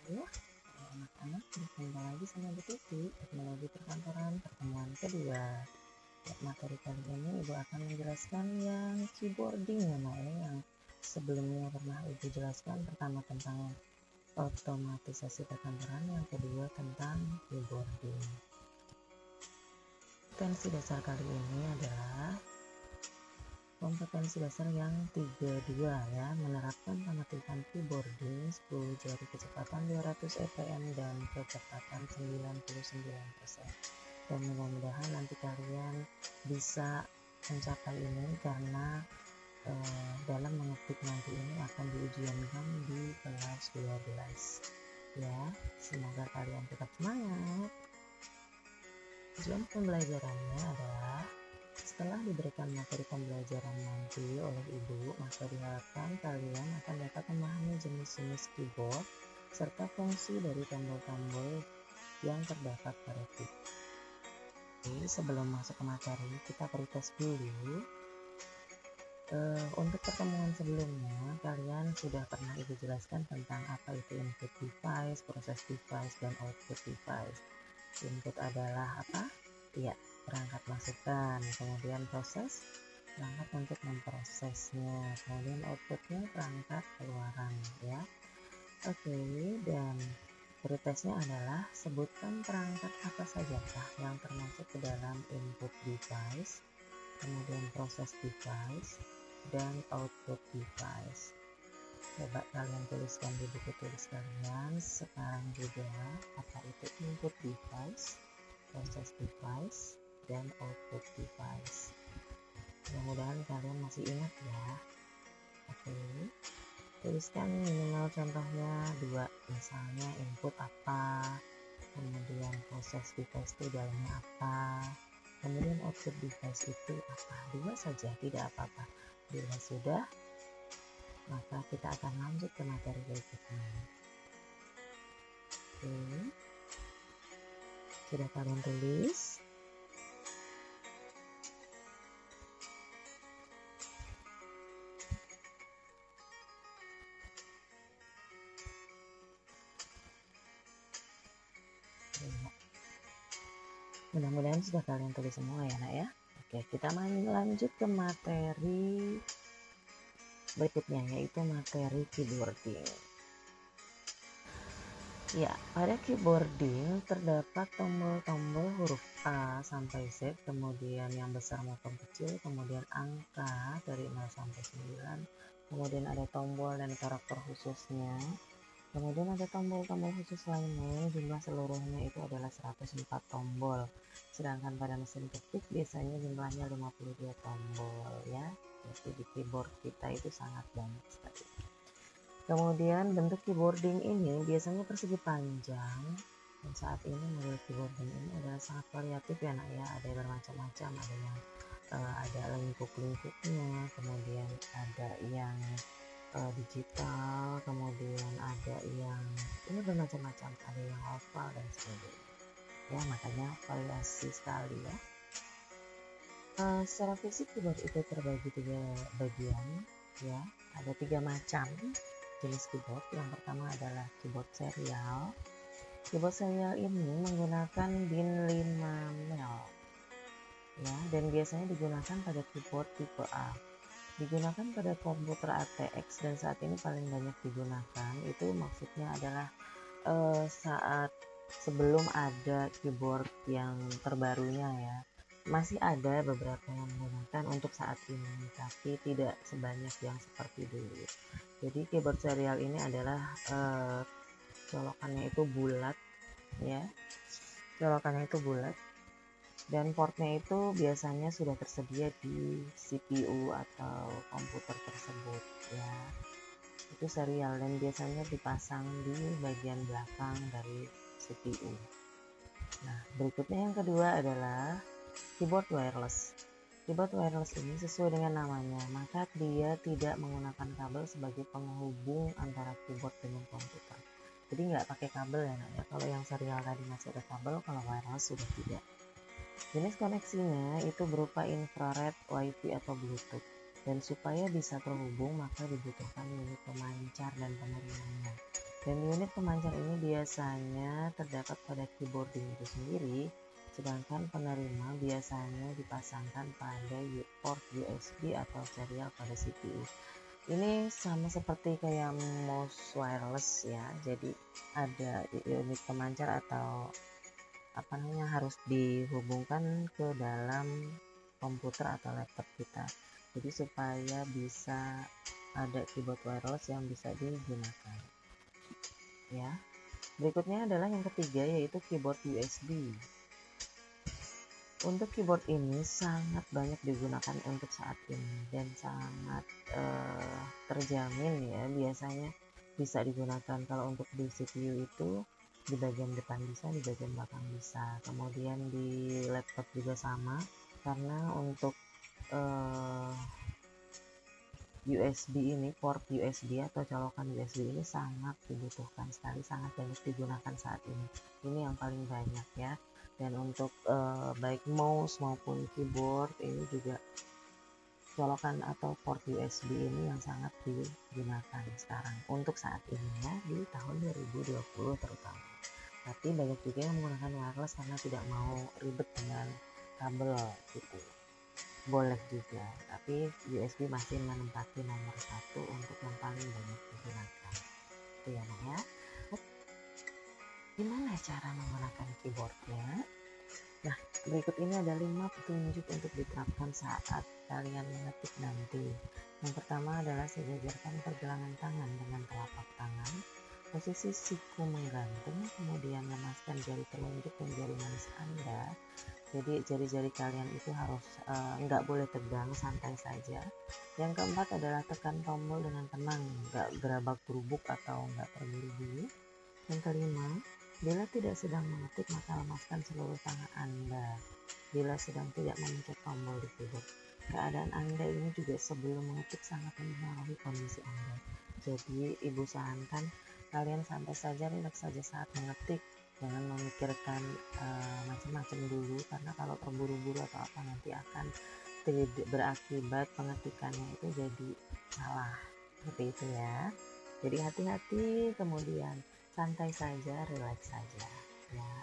ya. Anak-anak berjumpa lagi sama Bu Tuti, teknologi perkantoran pertemuan kedua. Ya, materi kali ini Ibu akan menjelaskan yang keyboarding ya Nak ya, yang sebelumnya pernah Ibu jelaskan. Pertama tentang otomatisasi perkantoran, yang kedua tentang keyboarding. Kompetensi dasar kali ini adalah kompetensi dasar yang 32 ya, menerapkan pengetikan keyboarding 10 jari kecepatan 200 fps dan kecepatan 99%. Dan mudah-mudahan nanti kalian bisa mencapai ini, karena dalam mengetik nanti ini akan diujiankan di kelas 12 ya. Semoga kalian tetap semangat. Tujuan pembelajarannya adalah setelah diberikan materi pembelajaran nanti oleh Ibu, maka diharapkan kalian akan dapat memahami jenis-jenis keyboard serta fungsi dari tombol-tombol yang terdapat pada keyboard. Jadi, sebelum masuk ke materi, kita pretest dulu. Untuk pertemuan sebelumnya, kalian sudah pernah Ibu jelaskan tentang apa itu input device, proses device, dan output device. Input adalah apa? Ya, perangkat masukan, kemudian proses, perangkat untuk memprosesnya, kemudian outputnya perangkat keluaran ya. Oke, dan pretestnya adalah sebutkan perangkat apa sajakah yang termasuk ke dalam input device, kemudian proses device, dan output device. Coba kalian tuliskan di buku tulis kalian sekarang juga apa itu input device, proses device, dan output device. Mudah-mudahan kalian masih ingat ya. Oke, tuliskan minimal contohnya 2, misalnya input apa, kemudian proses device itu dalamnya apa, kemudian output device itu apa. 2 saja, tidak apa-apa. Bila sudah, maka kita akan lanjut ke materi berikutnya. Oke, sudah kalian tulis? Mudah-mudahan sudah kalian tulis semua ya Nak ya. Oke, kita lanjut ke materi berikutnya, yaitu materi keyboarding. Ya, pada keyboarding terdapat tombol-tombol huruf A sampai Z, kemudian yang besar maupun kecil, kemudian angka dari 0 sampai 9, kemudian ada tombol dan karakter khususnya, kemudian ada tombol-tombol khusus lainnya. Jumlah seluruhnya itu adalah 104 tombol, sedangkan pada mesin ketik biasanya jumlahnya 52 tombol ya. Jadi di keyboard kita itu sangat banyak sekali. Kemudian bentuk keyboarding ini biasanya persegi panjang, dan saat ini model keyboarding ini adalah sangat variatif ya Nak ya. Ada bermacam-macam, ada yang ada lingkup-lingkupnya, kemudian ada yang digital, kemudian ada yang ini bermacam-macam, ada yang oval dan sebagainya ya, makanya variasi sekali ya. Secara fisik keyboard itu terbagi 3 bagian ya, ada 3 macam jenis keyboard. Yang pertama adalah keyboard serial. Keyboard serial ini menggunakan DIN 5 mil ya, dan biasanya digunakan pada keyboard tipe A. Digunakan pada komputer ATX dan saat ini paling banyak digunakan. Itu maksudnya adalah saat sebelum ada keyboard yang terbarunya ya, masih ada beberapa yang menggunakan untuk saat ini, tapi tidak sebanyak yang seperti dulu. Jadi keyboard serial ini adalah colokannya itu bulat ya, colokannya itu bulat, dan portnya itu biasanya sudah tersedia di CPU atau komputer tersebut ya. Itu serial dan biasanya dipasang di bagian belakang dari CPU. Nah, berikutnya yang kedua adalah keyboard wireless. Keyboard wireless ini sesuai dengan namanya, maka dia tidak menggunakan kabel sebagai penghubung antara keyboard dengan komputer. Jadi nggak pakai kabel ya Nak ya. Kalau yang serial tadi masih ada kabel, kalau wireless sudah tidak. Jenis koneksinya itu berupa infrared, wifi, atau bluetooth. Dan supaya bisa terhubung maka dibutuhkan unit pemancar dan penerimanya. Dan unit pemancar ini biasanya terdapat pada keyboarding itu sendiri, sedangkan penerima biasanya dipasangkan pada port USB atau serial pada CPU. Ini sama seperti kayak mouse wireless ya, jadi ada unit pemancar atau harus dihubungkan ke dalam komputer atau laptop kita, jadi supaya bisa ada keyboard wireless yang bisa digunakan ya. Berikutnya adalah yang ketiga, yaitu keyboard USB. Untuk keyboard ini sangat banyak digunakan untuk saat ini dan sangat terjamin ya, biasanya bisa digunakan. Kalau untuk di CPU itu di bagian depan bisa, di bagian belakang bisa, kemudian di laptop juga sama, karena untuk USB ini, port USB atau colokan USB ini sangat dibutuhkan sekali, sangat banyak digunakan saat ini. Ini yang paling banyak ya. Dan untuk baik mouse maupun keyboard ini juga colokan atau port USB ini yang sangat digunakan sekarang untuk saat ini ya, di tahun 2020 terutama. Tapi banyak juga yang menggunakan wireless karena tidak mau ribet dengan kabel gitu. Boleh juga, tapi USB masih menempati nomor 1 untuk yang paling banyak digunakan. Itu ya Nak ya. Gimana cara menggunakan keyboardnya? Nah, berikut ini ada 5 petunjuk untuk diterapkan saat kalian mengetik nanti. Yang pertama adalah sejajarkan pergelangan tangan dengan telapak tangan, posisi siku menggantung, kemudian lemaskan jari telunjuk dan jari manis Anda. Jadi jari-jari kalian itu harus nggak boleh tegang, santai saja. Yang keempat adalah tekan tombol dengan tenang, nggak gerabak gerubuk atau nggak terburu-buru. Yang kelima, bila tidak sedang mengetik maka lemaskan seluruh tangan Anda. Bila sedang tidak memencet tombol di keyboard, keadaan Anda ini juga sebelum mengetik sangat mempengaruhi kondisi Anda. Jadi ibu sarankan kalian santai saja, rileks saja saat mengetik. Jangan memikirkan macam-macam dulu, karena kalau terburu-buru atau apa nanti akan berakibat pengetikannya itu jadi salah, seperti itu ya. Jadi hati-hati, kemudian santai saja, rileks saja ya.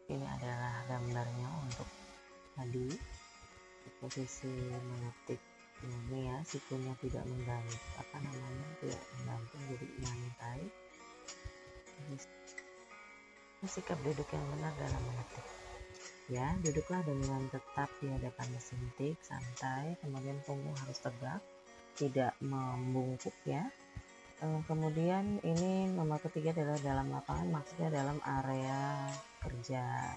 Ini adalah gambarnya untuk tadi posisi mengetik ini ya, sikunya tidak mengganggu tidak menggantung, jadi nyantai. Sikap duduk yang benar dalam mengetik ya, duduklah dengan tetap di hadapan mesin tik, santai, kemudian punggung harus tegak, tidak membungkuk ya. Kemudian ini nomor ketiga adalah dalam lapangan, maksudnya dalam area kerja,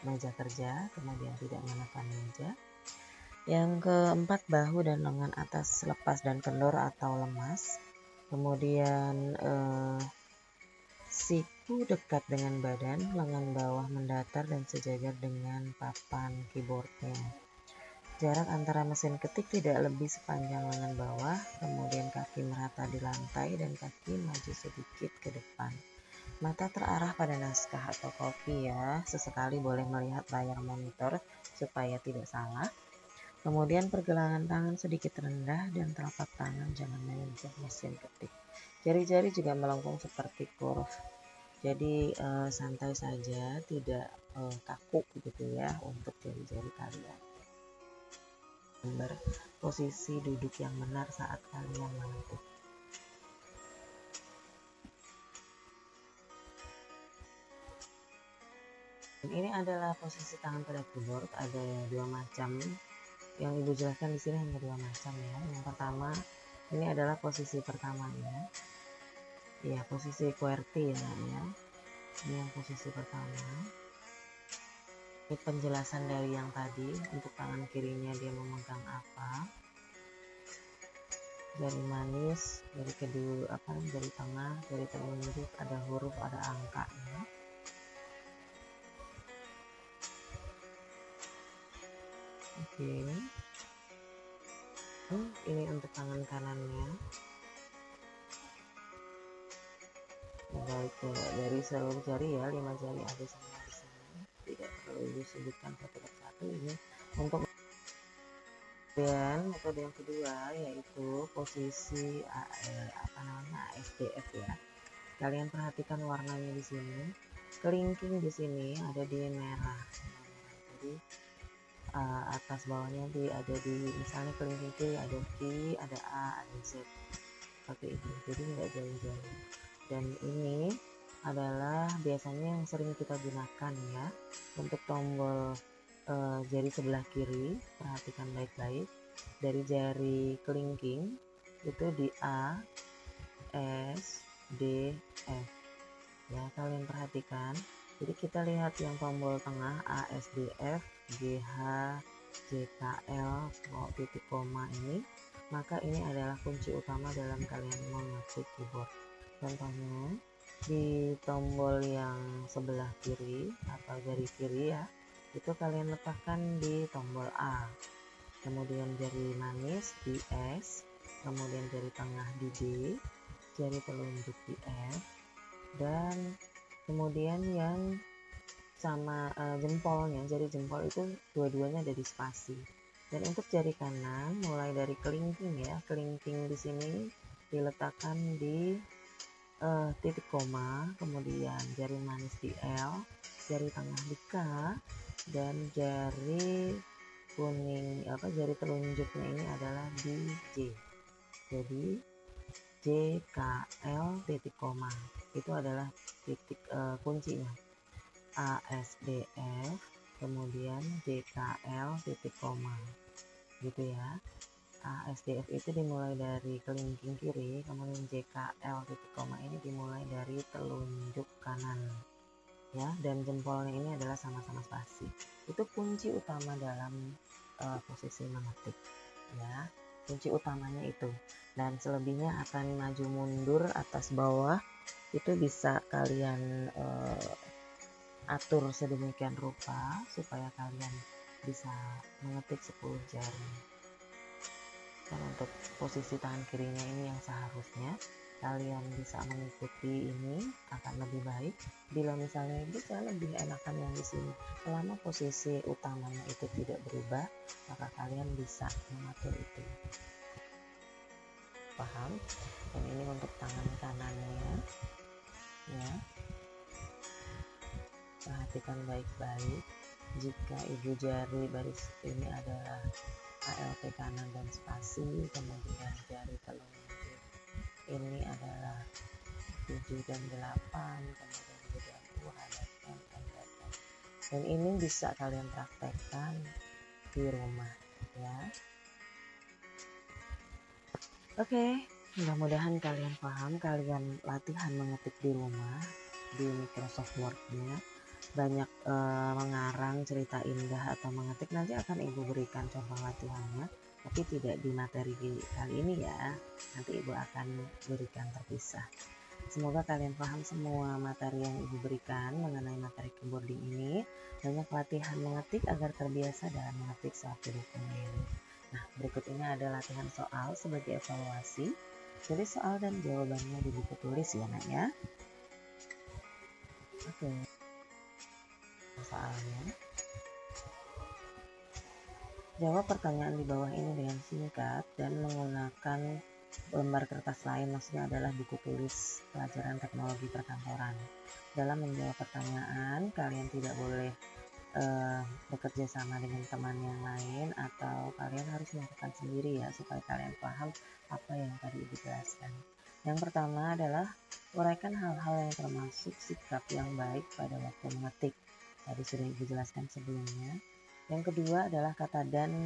meja kerja, kemudian tidak menekan meja. Yang keempat, bahu dan lengan atas lepas dan kendor atau lemas. Kemudian siku dekat dengan badan, lengan bawah mendatar dan sejajar dengan papan keyboardnya. Jarak antara mesin ketik tidak lebih sepanjang lengan bawah, kemudian kaki merata di lantai dan kaki maju sedikit ke depan. Mata terarah pada naskah atau kopi ya, sesekali boleh melihat layar monitor supaya tidak salah. Kemudian pergelangan tangan sedikit rendah dan telapak tangan jangan menyentuh mesin ketik. Jari-jari juga melengkung seperti kurve. Jadi santai saja, tidak kaku gitu ya untuk jari-jari kalian. Gambar posisi duduk yang benar saat kalian mengetik. Dan ini adalah posisi tangan pada keyboard, ada 2 macam. Yang ibu jelaskan di sini hanya 2 macam ya. Yang pertama, ini adalah posisi pertamanya. Ya, posisi QWERTY ya. Ini yang posisi pertama. Ini penjelasan dari yang tadi. Untuk tangan kirinya dia memegang apa, jari manis, jari kedua jari tengah, jari telunjuk, ada huruf, ada angkanya. Oke. Ini untuk tangan kanannya. Baik, dari seluruh jari ya, 5 jari ada semua di sini. Tidak perlu disebutkan satu persatu. Ini untuk Kemudian metode yang kedua yaitu posisi ASDF ya. Kalian perhatikan warnanya di sini. Kelingking di sini ada di merah. Jadi atas bawahnya ada di misalnya kelingking kiri ada Q, ada A, ada Z. Seperti ini. Jadi nggak jauh-jauh. Dan ini adalah biasanya yang sering kita gunakan ya untuk tombol jari sebelah kiri. Perhatikan baik-baik. Dari jari kelingking itu di A, S, D, F ya, kalian perhatikan. Jadi kita lihat yang tombol tengah A, S, D, F, G, H, J, K, L, titik koma ini, maka ini adalah kunci utama dalam kalian mengetik keyboard. Contohnya di tombol yang sebelah kiri atau jari kiri ya, itu kalian letakkan di tombol A, kemudian jari manis di S, kemudian jari tengah di D, jari telunjuk di F, dan kemudian yang sama jempolnya, jari jempol itu dua-duanya ada di spasi. Dan untuk jari kanan mulai dari kelingking ya, kelingking di sini diletakkan di titik koma, kemudian jari manis di L, jari tengah di K, dan jari kuning jari telunjuknya ini adalah di J. Jadi J, K, L, titik koma itu adalah titik kuncinya. A, S, D, F, kemudian J, K, L, titik koma gitu ya. A, S, D, F itu dimulai dari kelingking kiri, kemudian J, K, L, titik koma ini dimulai dari telunjuk kanan ya, dan jempolnya ini adalah sama-sama spasi. Itu kunci utama dalam posisi mengetik ya, kunci utamanya itu. Dan selebihnya akan maju mundur atas bawah itu bisa kalian atur sedemikian rupa supaya kalian bisa mengetik 10 jari. Dan untuk posisi tangan kirinya ini yang seharusnya kalian bisa mengikuti ini akan lebih baik. Bila misalnya bisa lebih enakan yang di sini, selama posisi utamanya itu tidak berubah, maka kalian bisa mengatur itu. Paham? Dan ini untuk tangan kanannya ya. Perhatikan baik-baik. Jika ibu jari baris ini adalah ALT kanan dan spasi, kemudian jari telunjuk ini adalah 7 dan 8, kemudian juga 2 dan M, dan M. Dan ini bisa kalian praktekkan di rumah ya. Oke, mudah-mudahan kalian paham. Kalian latihan mengetik di rumah di Microsoft Word-nya, banyak mengarang cerita indah atau mengetik. Nanti akan ibu berikan contoh latihannya, tapi tidak di materi kali ini ya, nanti ibu akan berikan terpisah. Semoga kalian paham semua materi yang ibu berikan mengenai materi keyboarding ini. Banyak latihan mengetik agar terbiasa dalam mengetik suatu dokumen. Nah, berikut ini ada latihan soal sebagai evaluasi. Tulis soal dan jawabannya di buku tulis ya nak ya. Oke. Soalnya, jawab pertanyaan di bawah ini dengan singkat dan menggunakan lembar kertas lain, maksudnya adalah buku tulis pelajaran teknologi perkantoran. Dalam menjawab pertanyaan, kalian tidak boleh bekerja sama dengan teman yang lain, atau kalian harus melakukan sendiri ya, supaya kalian paham apa yang tadi dijelaskan. Yang pertama adalah uraikan hal-hal yang termasuk sikap yang baik pada waktu mengetik. Tadi sudah ibu jelaskan sebelumnya. Yang kedua adalah kata dan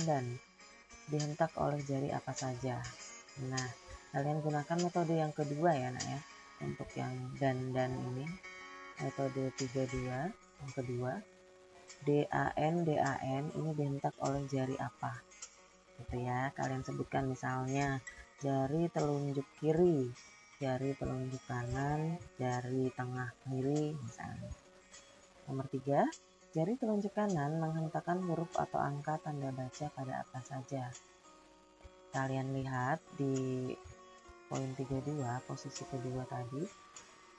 dihentak oleh jari apa saja. Nah, kalian gunakan metode yang kedua ya nak ya, untuk yang dan ini metode 32 yang kedua. DAN ini dihentak oleh jari apa gitu ya. Kalian sebutkan misalnya jari telunjuk kiri, jari telunjuk kanan, jari tengah kiri misalnya. Nomor 3, jari telunjuk kanan menghentakkan huruf atau angka tanda baca pada apa saja. Kalian lihat di poin 32, posisi kedua tadi.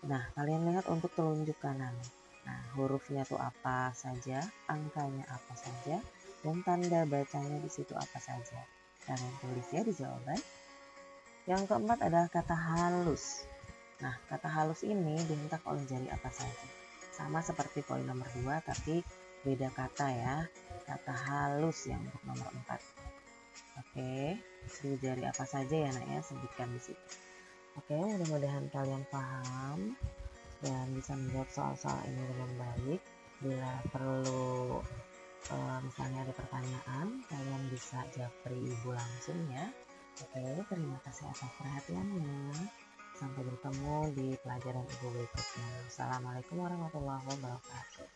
Nah, kalian lihat untuk telunjuk kanan. Nah, hurufnya tuh apa saja, angkanya apa saja, dan tanda bacanya di situ apa saja. Kalian tulis ya di jawaban. Yang keempat adalah kata halus. Nah, kata halus ini dihentak oleh jari apa saja? Sama seperti poin nomor 2, tapi beda kata ya. Kata halus yang untuk nomor 4. Oke, di jari apa saja ya nak ya, sebutkan di situ. Oke, mudah-mudahan kalian paham dan bisa menjawab soal-soal ini dengan baik. Bila perlu misalnya ada pertanyaan, kalian bisa japri ibu langsung ya. Oke, terima kasih atas perhatiannya. Sampai bertemu di pelajaran ibu berikutnya. Assalamualaikum warahmatullahi wabarakatuh.